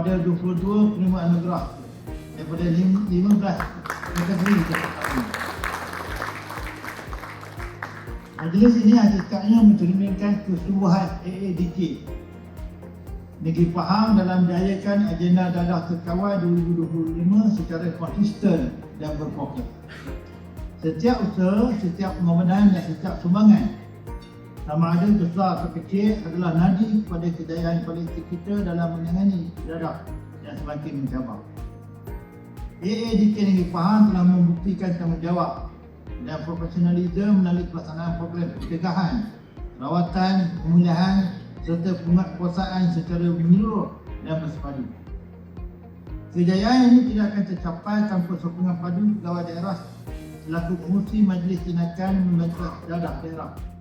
ada 22 penerima anugerah daripada 15 kategori kita tahun. Majlis ini hakikatnya mencerminkan keseluruhan AADK Negeri Pahang dalam menjayakan agenda Dadah Terkawal 2025 secara konsisten dan berfokus. Setiap usaha, setiap pengorbanan dan setiap sumbangan, sama ada besar atau kecil, adalah nadi kepada kejayaan kolektif kita dalam menangani dadah yang semakin mencabar. AADK Negeri Pahang telah membuktikan tanggungjawab dan profesionalisme melalui pelaksanaan program pencegahan, rawatan, pemulihan serta penguatkuasaan secara menyeluruh dan bersepadu. Kejayaan ini tidak akan tercapai tanpa sokongan padu pegawai daerah selaku pengurusi Majlis Tindakan Membentuk Dadah Daerah